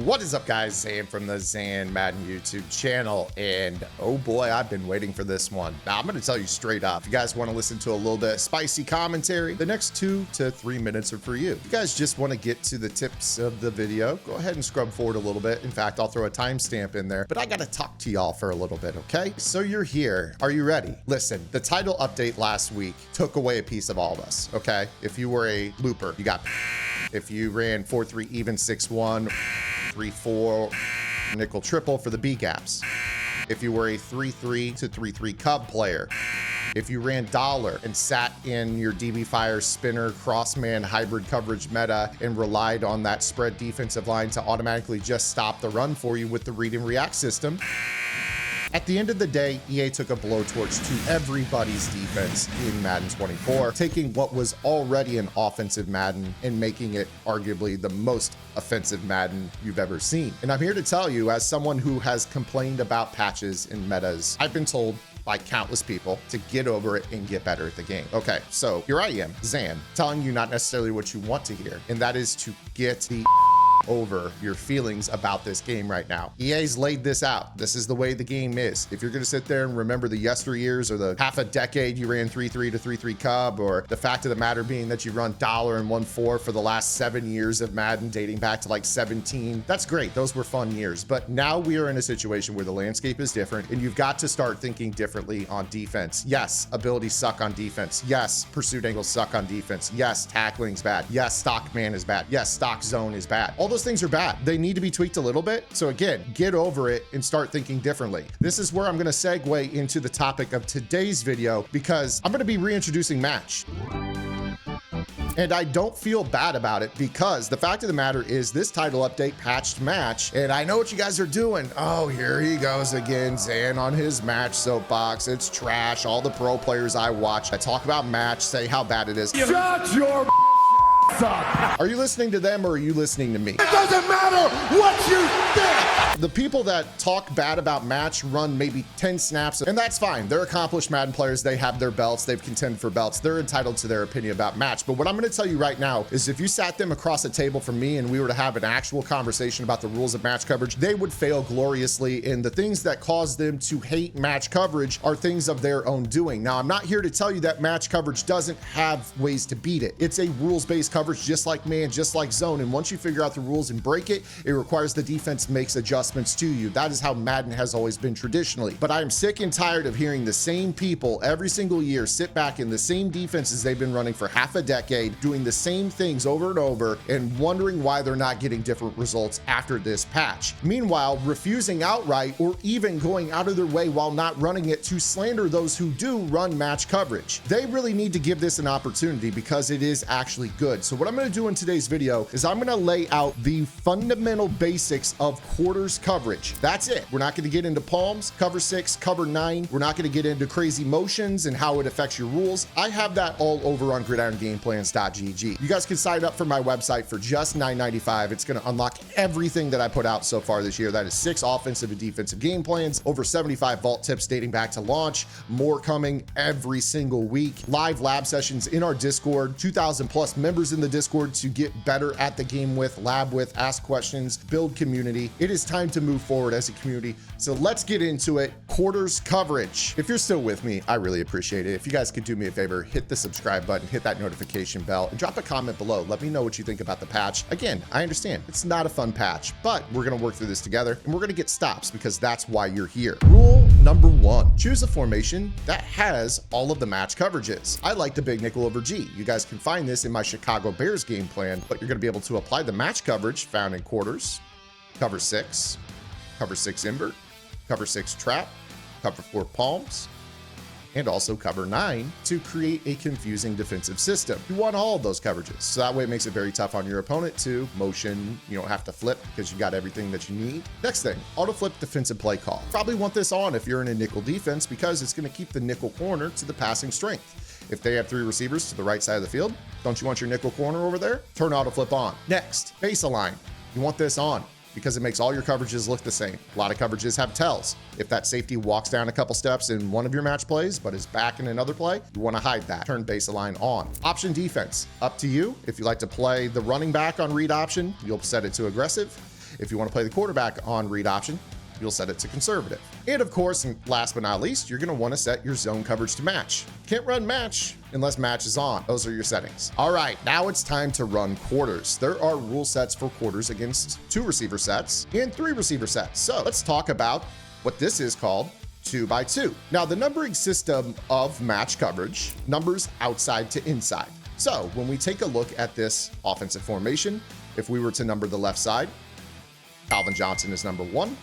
What is up, guys? Zan from the ZAN Madden YouTube channel, and oh boy, I've been waiting for this one. Now, I'm going to tell you straight up, if you guys want to listen to a little bit of spicy commentary, the next 2 to 3 minutes are for you. If you guys just want to get to the tips of the video, go ahead and scrub forward a little bit. In fact, I'll throw a timestamp in there, but I got to talk to y'all for a little bit, okay? So you're here. Are you ready? Listen, the title update last week took away a piece of all of us, okay? If you were a looper, you got... If you ran 4-3 even 6-1, 3-4 nickel triple for the B gaps. If you were a 3-3 to 3-3 cub player. If you ran dollar and sat in your DB fire spinner crossman hybrid coverage meta and relied on that spread defensive line to automatically just stop the run for you with the read and react system. At the end of the day, EA took a blowtorch to everybody's defense in Madden 24, taking what was already an offensive Madden and making it arguably the most offensive Madden you've ever seen. And I'm here to tell you, as someone who has complained about patches and metas, I've been told by countless people to get over it and get better at the game. Okay, so here I am, Zan, telling you not necessarily what you want to hear, and that is to get the over your feelings about this game right now. EA's laid this out. This is the way the game is. If you're going to sit there and remember the yesteryears or the half a decade you ran 3-3 to 3-3 cub, or the fact of the matter being that you run dollar and 1-4 for the last 7 years of Madden dating back to like 17, that's great. Those were fun years. But now we are in a situation where the landscape is different and you've got to start thinking differently on defense. Yes, abilities suck on defense. Yes, pursuit angles suck on defense. Yes, tackling's bad. Yes, stock man is bad. Yes, stock zone is bad. All those things are bad. They need to be tweaked a little bit. So again, get over it and start thinking differently. This is where I'm going to segue into the topic of today's video, because I'm going to be reintroducing match. And I don't feel bad about it, because the fact of the matter is this title update patched match. And I know what you guys are doing. Oh, here he goes again, Zan on his match soapbox. It's trash. All the pro players I watch, I talk about match, say how bad it is. Shut your up. Are you listening to them or are you listening to me? It doesn't matter what you think. The people that talk bad about match run maybe 10 snaps, and that's fine. They're accomplished Madden players. They have their belts. They've contended for belts. They're entitled to their opinion about match. But what I'm going to tell you right now is if you sat them across a table from me and we were to have an actual conversation about the rules of match coverage, they would fail gloriously. And the things that cause them to hate match coverage are things of their own doing. Now, I'm not here to tell you that match coverage doesn't have ways to beat it. It's a rules-based coverage, just like man, just like zone. And once you figure out the rules and break it, it requires the defense makes adjustments to you. That is how Madden has always been traditionally. But I'm sick and tired of hearing the same people every single year sit back in the same defenses they've been running for half a decade, doing the same things over and over, and wondering why they're not getting different results after this patch. Meanwhile, refusing outright or even going out of their way while not running it to slander those who do run match coverage. They really need to give this an opportunity, because it is actually good. So what I'm going to do in today's video is I'm going to lay out the fundamental basics of quarters coverage. That's it. We're not going to get into palms, cover 6, cover 9. We're not going to get into crazy motions and how it affects your rules. I have that all over on gridirongameplans.gg. You guys can sign up for my website for just $9.95. It's going to unlock everything that I put out so far this year. That is 6 offensive and defensive game plans, over 75 vault tips dating back to launch, more coming every single week, live lab sessions in our Discord, 2,000 plus members in the Discord to get better at the game with, lab with, ask questions, build community. It is time to move forward as a community. So let's get into it. Quarters coverage. If you're still with me, I really appreciate it. If you guys could do me a favor, hit the subscribe button, hit that notification bell, and drop a comment below. Let me know what you think about the patch. Again, I understand it's not a fun patch, but we're going to work through this together and we're going to get stops, because that's why you're here. Rule number 1, choose a formation that has all of the match coverages. I like the big nickel over G. You guys can find this in my Chicago Bears game plan, but you're going to be able to apply the match coverage found in quarters, cover 6, cover 6 invert, cover 6 trap, cover 4 palms, and also cover 9 to create a confusing defensive system. You want all of those coverages, so that way it makes it very tough on your opponent to motion. You don't have to flip because you got everything that you need. Next thing, auto flip defensive play call. Probably want this on if you're in a nickel defense, because it's going to keep the nickel corner to the passing strength. If they have 3 receivers to the right side of the field, don't you want your nickel corner over there? Turn auto flip on. Next, base align. You want this on because it makes all your coverages look the same. A lot of coverages have tells. If that safety walks down a couple steps in one of your match plays, but is back in another play, you want to hide that. Turn baseline on. Option defense, up to you. If you like to play the running back on read option, you'll set it to aggressive. If you want to play the quarterback on read option, you'll set it to conservative. And of course, and last but not least, you're going to want to set your zone coverage to match. Can't run match unless match is on. Those are your settings. All right, now it's time to run quarters. There are rule sets for quarters against 2 receiver sets and 3 receiver sets. So let's talk about what this is called 2x2. Now, the numbering system of match coverage numbers outside to inside. So when we take a look at this offensive formation, if we were to number the left side, Calvin Johnson is number 1.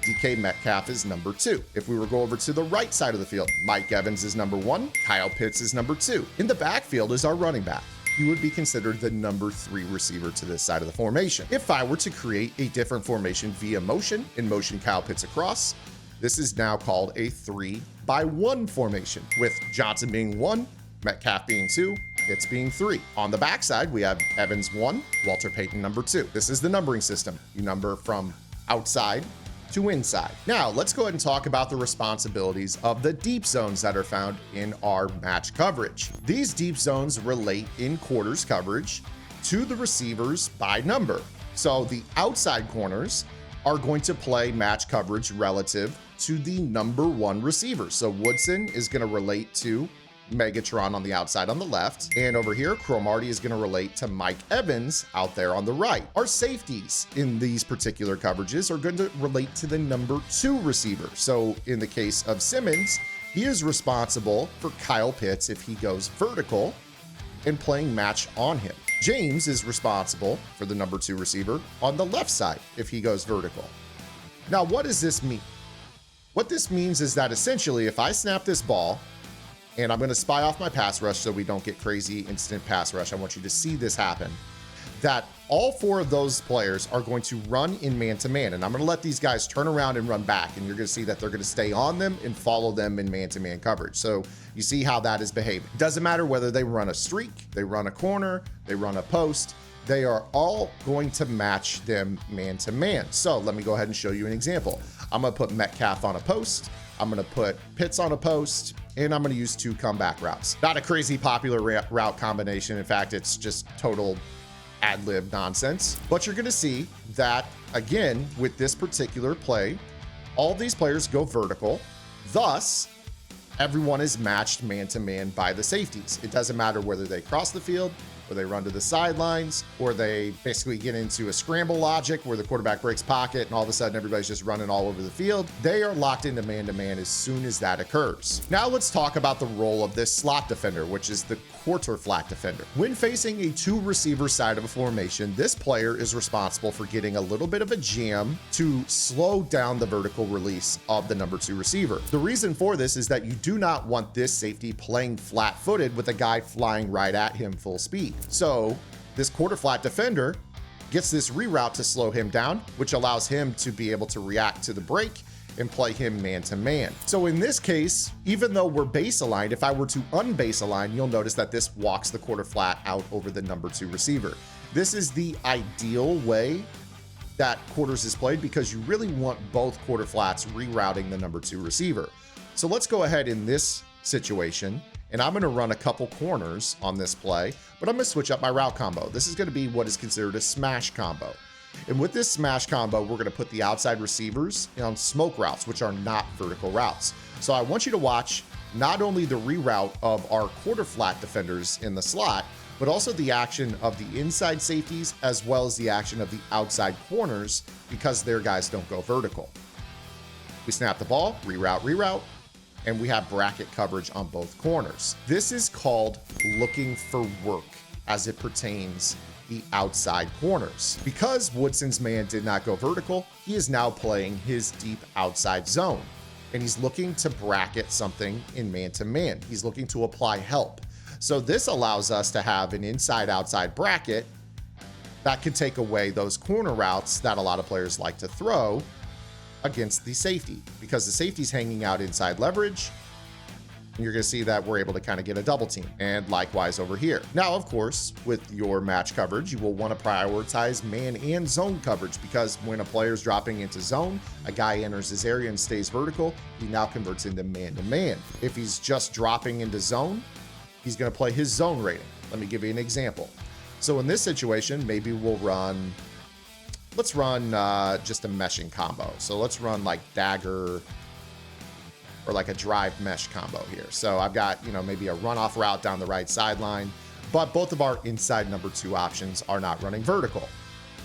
DK Metcalf is number 2. If we were to go over to the right side of the field, Mike Evans is number 1. Kyle Pitts is number 2. In the backfield is our running back. He would be considered the number 3 receiver to this side of the formation. If I were to create a different formation via motion, in motion Kyle Pitts across, this is now called a 3x1 formation, with Johnson being 1, Metcalf being 2, Pitts being 3. On the backside, we have Evans 1, Walter Payton number 2. This is the numbering system. You number from outside to inside. Now, let's go ahead and talk about the responsibilities of the deep zones that are found in our match coverage. These deep zones relate in quarters coverage to the receivers by number. So the outside corners are going to play match coverage relative to the number 1 receiver. So Woodson is going to relate to Megatron on the outside on the left, and over here Cromartie is going to relate to Mike Evans out there on the right. Our safeties in these particular coverages are going to relate to the number 2 receiver. So in the case of Simmons, he is responsible for Kyle Pitts if he goes vertical and playing match on him. James is responsible for the number 2 receiver on the left side if he goes vertical. Now, what does this mean? What this means is that essentially if I snap this ball and I'm going to spy off my pass rush so we don't get crazy instant pass rush, I want you to see this happen, that all 4 of those players are going to run in man-to-man, and I'm going to let these guys turn around and run back, and you're going to see that they're going to stay on them and follow them in man-to-man coverage. So you see how that is behaving. Doesn't matter whether they run a streak, they run a corner, they run a post, they are all going to match them man-to-man. So let me go ahead and show you an example. I'm going to put Metcalf on a post, I'm going to put Pitts on a post, and I'm going to use 2 comeback routes. Not a crazy popular route combination. In fact, it's just total ad-lib nonsense. But you're going to see that, again, with this particular play, all these players go vertical. Thus, everyone is matched man-to-man by the safeties. It doesn't matter whether they cross the field, or they run to the sidelines, or they basically get into a scramble logic where the quarterback breaks pocket and all of a sudden everybody's just running all over the field. They are locked into man-to-man as soon as that occurs. Now let's talk about the role of this slot defender, which is the quarter flat defender. When facing a 2 receiver side of a formation, this player is responsible for getting a little bit of a jam to slow down the vertical release of the number 2 receiver. The reason for this is that you do not want this safety playing flat-footed with a guy flying right at him full speed. So this quarter flat defender gets this reroute to slow him down, which allows him to be able to react to the break and play him man-to-man. So in this case, even though we're base aligned, if I were to unbase align, you'll notice that this walks the quarter flat out over the number 2 receiver. This is the ideal way that quarters is played because you really want both quarter flats rerouting the number 2 receiver. So let's go ahead in this situation, and I'm going to run a couple corners on this play, but I'm going to switch up my route combo. This is going to be what is considered a smash combo. And with this smash combo, we're going to put the outside receivers on smoke routes, which are not vertical routes. So I want you to watch not only the reroute of our quarter flat defenders in the slot, but also the action of the inside safeties as well as the action of the outside corners because their guys don't go vertical. We snap the ball, reroute, and we have bracket coverage on both corners. This is called looking for work as it pertains the outside corners. Because Woodson's man did not go vertical, he is now playing his deep outside zone, and he's looking to bracket something in man-to-man. He's looking to apply help. So this allows us to have an inside-outside bracket that can take away those corner routes that a lot of players like to throw against the safety, because the safety's hanging out inside leverage. And you're going to see that we're able to kind of get a double team, and likewise over here. Now, of course, with your match coverage, you will want to prioritize man and zone coverage, because when a player is dropping into zone, a guy enters his area and stays vertical, he now converts into man-to-man. If he's just dropping into zone, he's going to play his zone rating. Let me give you an example. So in this situation, maybe we'll run let's run just a meshing combo. So let's run like dagger or like a drive mesh combo here. So I've got, maybe a runoff route down the right sideline, but both of our inside number 2 options are not running vertical.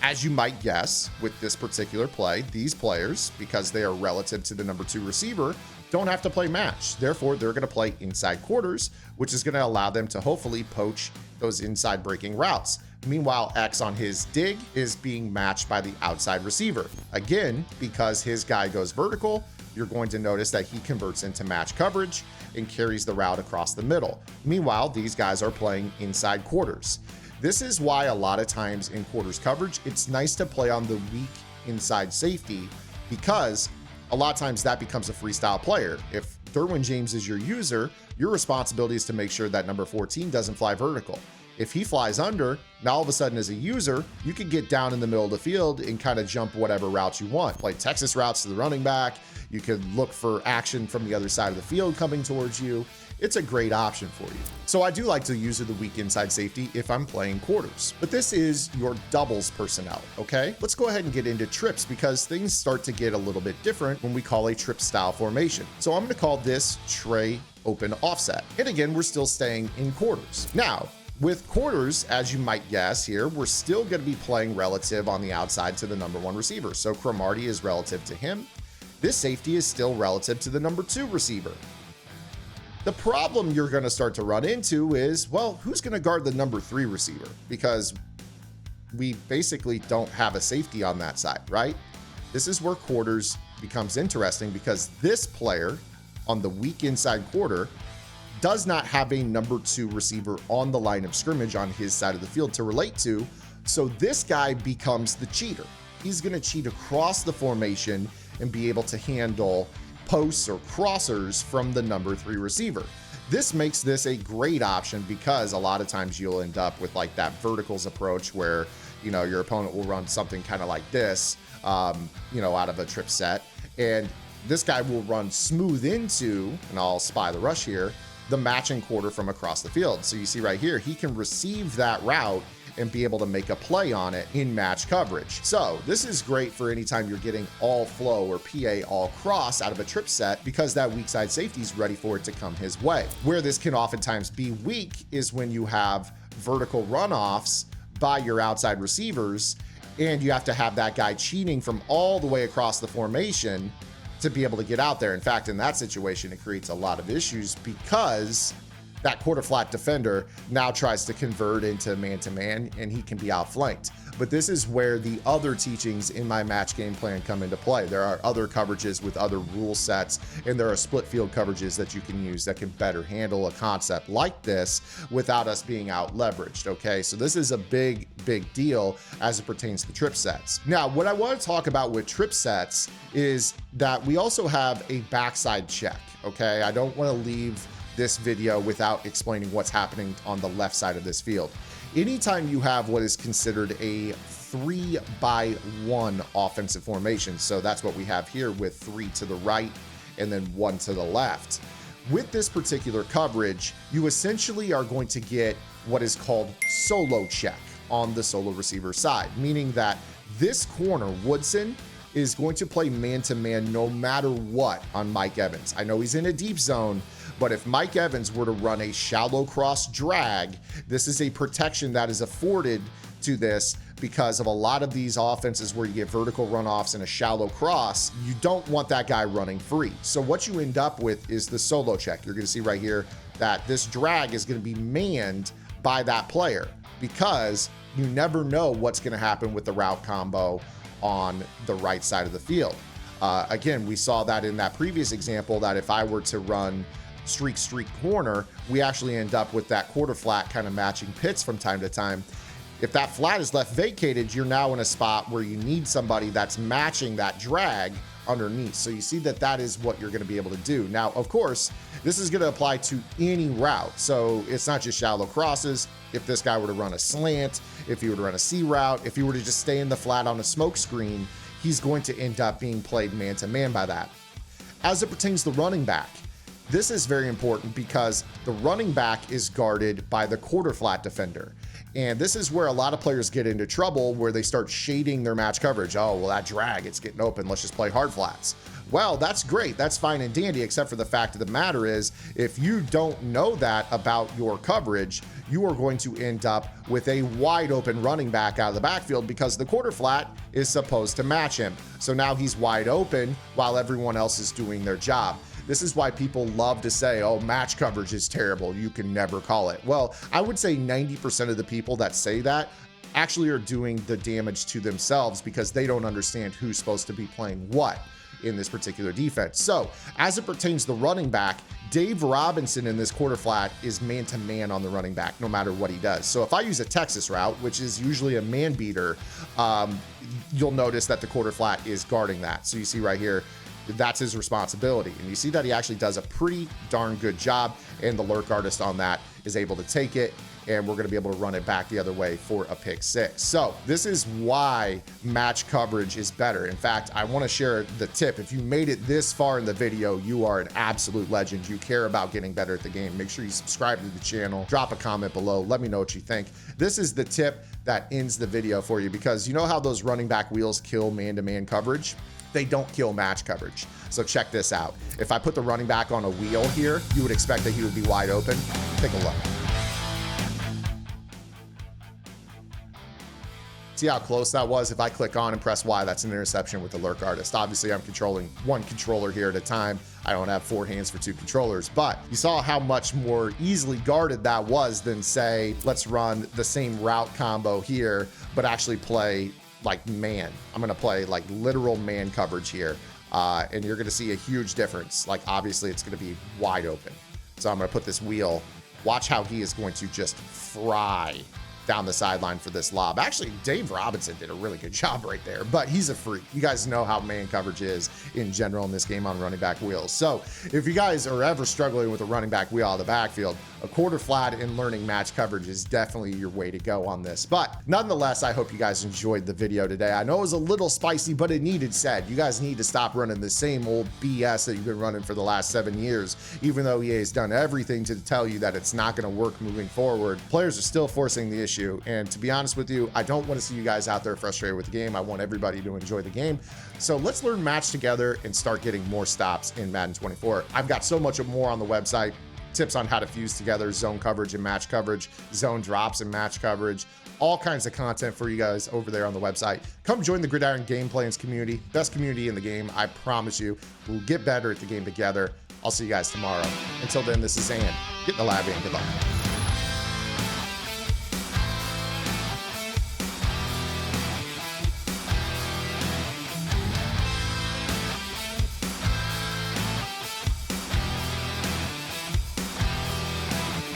As you might guess, with this particular play, these players, because they are relative to the number 2 receiver, don't have to play match. Therefore, they're going to play inside quarters, which is going to allow them to hopefully poach those inside breaking routes. Meanwhile, X on his dig is being matched by the outside receiver. Again, because his guy goes vertical, you're going to notice that he converts into match coverage and carries the route across the middle. Meanwhile, these guys are playing inside quarters. This is why a lot of times in quarters coverage, it's nice to play on the weak inside safety, because a lot of times that becomes a freestyle player. If Derwin James is your user, your responsibility is to make sure that number 14 doesn't fly vertical. If he flies under, now all of a sudden as a user, you can get down in the middle of the field and kind of jump whatever route you want. Play Texas routes to the running back. You could look for action from the other side of the field coming towards you. It's a great option for you. So I do like to use the weak inside safety if I'm playing quarters, but this is your doubles personnel, okay? Let's go ahead and get into trips, because things start to get a little bit different when we call a trip style formation. So I'm gonna call this tray open offset. And again, we're still staying in quarters. Now, with quarters, as you might guess here, we're still going to be playing relative on the outside to the number 1 receiver. So Cromartie is relative to him. This safety is still relative to the number 2 receiver. The problem you're going to start to run into is, well, who's going to guard the number 3 receiver? Because we basically don't have a safety on that side, right? This is where quarters becomes interesting, because this player on the weak inside quarter does not have a number 2 receiver on the line of scrimmage on his side of the field to relate to. So this guy becomes the cheater. He's going to cheat across the formation and be able to handle posts or crossers from the number 3 receiver. This makes this a great option, because a lot of times you'll end up with like that verticals approach where, your opponent will run something kind of like this, out of a trip set. And this guy will run smooth into, and I'll spy the rush here, the matching quarter from across the field. So you see right here, he can receive that route and be able to make a play on it in match coverage. So this is great for anytime you're getting all flow or PA all cross out of a trip set, because that weak side safety is ready for it to come his way. Where this can oftentimes be weak is when you have vertical runoffs by your outside receivers, and you have to have that guy cheating from all the way across the formation to be able to get out there. In fact, in that situation, it creates a lot of issues, because that quarter flat defender now tries to convert into man-to-man, and he can be outflanked. But this is where the other teachings in my match game plan come into play. There are other coverages with other rule sets, and there are split field coverages that you can use that can better handle a concept like this without us being out leveraged, okay? So this is a big deal as it pertains to trip sets. Now, what I want to talk about with trip sets is that we also have a backside check, okay? I don't want to leave this video without explaining what's happening on the left side of this field. Anytime you have what is considered a 3-by-1 offensive formation, so that's what we have here with 3 to the right and then 1 to the left. With this particular coverage, you essentially are going to get what is called solo check on the solo receiver side, meaning that this corner, Woodson, is going to play man-to-man no matter what on Mike Evans. I know he's in a deep zone, but if Mike Evans were to run a shallow cross drag, this is a protection that is afforded to this, because of a lot of these offenses where you get vertical runoffs and a shallow cross, you don't want that guy running free. So what you end up with is the solo check. You're going to see right here that this drag is going to be manned by that player, because you never know what's going to happen with the route combo on the right side of the field. Again, we saw that in that previous example, that if I were to run streak corner, we actually end up with that quarter flat kind of matching pits from time to time. If that flat is left vacated, you're now in a spot where you need somebody that's matching that drag underneath. So you see that that is what you're going to be able to do. Now, of course, this is going to apply to any route. So it's not just shallow crosses. If this guy were to run a slant, if he were to run a C route, if he were to just stay in the flat on a smoke screen, he's going to end up being played man-to-man by that. As it pertains to the running back, this is very important, because the running back is guarded by the quarter flat defender. And this is where a lot of players get into trouble, where they start shading their match coverage. Oh, well, that drag, it's getting open. Let's just play hard flats. Well, that's great. That's fine and dandy, except for the fact of the matter is, if you don't know that about your coverage, you are going to end up with a wide open running back out of the backfield because the quarter flat is supposed to match him. So now he's wide open while everyone else is doing their job. This is why people love to say, oh, match coverage is terrible, you can never call it. Well, I would say 90% of the people that say that actually are doing the damage to themselves because they don't understand who's supposed to be playing what in this particular defense. So as it pertains to the running back, Dave Robinson in this quarter flat is man-to-man on the running back, no matter what he does. So if I use a Texas route, which is usually a man beater, you'll notice that the quarter flat is guarding that. So you see right here, that's his responsibility. And you see that he actually does a pretty darn good job, and the lurk artist on that is able to take it, and we're going to be able to run it back the other way for a pick six. So this is why match coverage is better. In fact, I want to share the tip. If you made it this far in the video, you are an absolute legend. You care about getting better at the game. Make sure you subscribe to the channel, drop a comment below, let me know what you think. This is the tip that ends the video for you, because you know how those running back wheels kill man-to-man coverage? They don't kill match coverage. So check this out. If I put the running back on a wheel here, you would expect that he would be wide open. Take a look. See how close that was? If I click on and press Y, that's an interception with the lurk artist. Obviously, I'm controlling one controller here at a time. I don't have 4 hands for 2 controllers, but you saw how much more easily guarded that was than, say, let's run the same route combo here, but actually play like man. I'm gonna play like literal man coverage here, and you're gonna see a huge difference. Like, obviously, it's gonna be wide open. So I'm gonna put this wheel. Watch how he is going to just fry down the sideline for this lob. Actually, Dave Robinson did a really good job right there, but he's a freak. You guys know how man coverage is in general in this game on running back wheels. So if you guys are ever struggling with a running back wheel out of the backfield, a quarter flat and learning match coverage is definitely your way to go on this. But nonetheless, I hope you guys enjoyed the video today. I know it was a little spicy, but it needed said. You guys need to stop running the same old BS that you've been running for the last 7 years. Even though EA has done everything to tell you that it's not going to work moving forward, players are still forcing the issue. And to be honest with you, I don't want to see you guys out there frustrated with the game. I want everybody to enjoy the game. So let's learn match together and start getting more stops in Madden 24. I've got so much more on the website. Tips on how to fuse together zone coverage and match coverage, zone drops and match coverage, all kinds of content for you guys over there on the website. Come join the Gridiron Game Plans community, best community in the game. I promise you, we'll get better at the game together. I'll see you guys tomorrow. Until then, this is ZAN. Get in the lab and good luck.